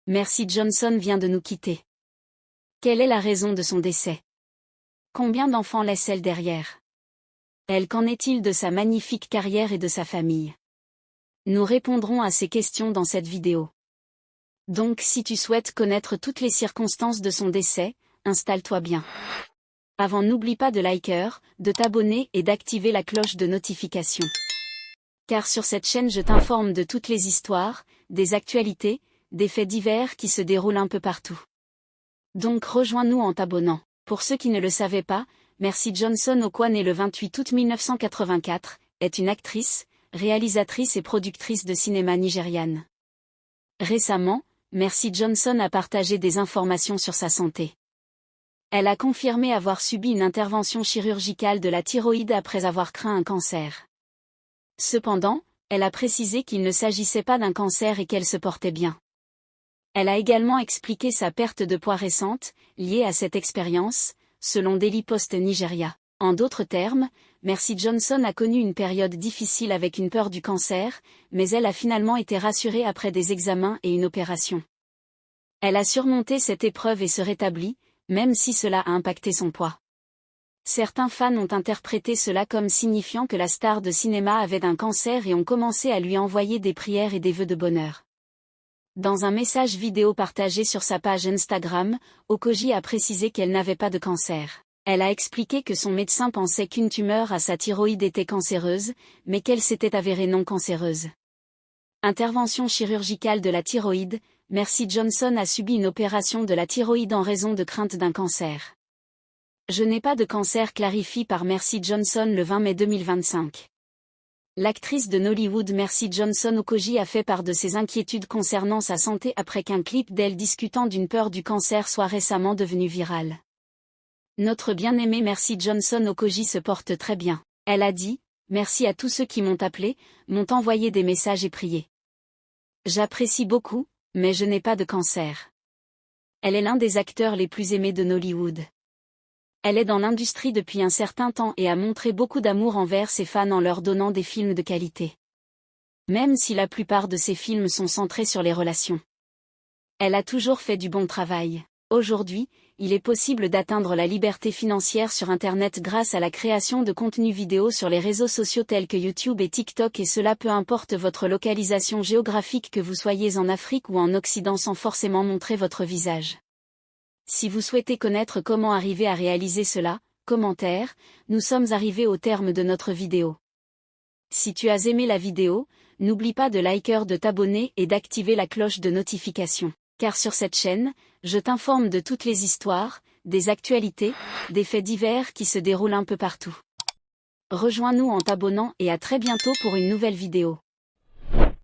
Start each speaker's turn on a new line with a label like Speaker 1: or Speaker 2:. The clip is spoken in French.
Speaker 1: Mercy Johnson vient de nous quitter. Quelle est la raison de son décès? Combien d'enfants laisse-t-elle derrière? Qu'en est-il de sa magnifique carrière et de sa famille? Nous répondrons à ces questions dans cette vidéo. Donc si tu souhaites connaître toutes les circonstances de son décès, installe-toi bien. Avant, n'oublie pas de liker, de t'abonner et d'activer la cloche de notification. Car sur cette chaîne je t'informe de toutes les histoires, des actualités, des faits divers qui se déroulent un peu partout. Donc rejoins-nous en t'abonnant. Pour ceux qui ne le savaient pas, Mercy Johnson Okwa, née le 28 août 1984, est une actrice, réalisatrice et productrice de cinéma nigériane. Récemment, Mercy Johnson a partagé des informations sur sa santé. Elle a confirmé avoir subi une intervention chirurgicale de la thyroïde après avoir craint un cancer. Cependant, elle a précisé qu'il ne s'agissait pas d'un cancer et qu'elle se portait bien. Elle a également expliqué sa perte de poids récente, liée à cette expérience, selon Daily Post Nigeria. En d'autres termes, Mercy Johnson a connu une période difficile avec une peur du cancer, mais elle a finalement été rassurée après des examens et une opération. Elle a surmonté cette épreuve et se rétablit, même si cela a impacté son poids. Certains fans ont interprété cela comme signifiant que la star de cinéma avait un cancer et ont commencé à lui envoyer des prières et des vœux de bonheur. Dans un message vidéo partagé sur sa page Instagram, Okogie a précisé qu'elle n'avait pas de cancer. Elle a expliqué que son médecin pensait qu'une tumeur à sa thyroïde était cancéreuse, mais qu'elle s'était avérée non cancéreuse. Intervention chirurgicale de la thyroïde, Mercy Johnson a subi une opération de la thyroïde en raison de crainte d'un cancer. Je n'ai pas de cancer, clarifie par Mercy Johnson le 20 mai 2025. L'actrice de Nollywood Mercy Johnson Okogie a fait part de ses inquiétudes concernant sa santé après qu'un clip d'elle discutant d'une peur du cancer soit récemment devenu viral. Notre bien-aimée Mercy Johnson Okogie se porte très bien. Elle a dit « Merci à tous ceux qui m'ont appelé, m'ont envoyé des messages et prié. J'apprécie beaucoup, mais je n'ai pas de cancer. » Elle est l'un des acteurs les plus aimés de Nollywood. Elle est dans l'industrie depuis un certain temps et a montré beaucoup d'amour envers ses fans en leur donnant des films de qualité. Même si la plupart de ses films sont centrés sur les relations. Elle a toujours fait du bon travail. Aujourd'hui, il est possible d'atteindre la liberté financière sur Internet grâce à la création de contenus vidéo sur les réseaux sociaux tels que YouTube et TikTok, et cela peu importe votre localisation géographique, que vous soyez en Afrique ou en Occident, sans forcément montrer votre visage. Si vous souhaitez connaître comment arriver à réaliser cela, commentaire, nous sommes arrivés au terme de notre vidéo. Si tu as aimé la vidéo, n'oublie pas de liker, de t'abonner et d'activer la cloche de notification. Car sur cette chaîne, je t'informe de toutes les histoires, des actualités, des faits divers qui se déroulent un peu partout. Rejoins-nous en t'abonnant et à très bientôt pour une nouvelle vidéo.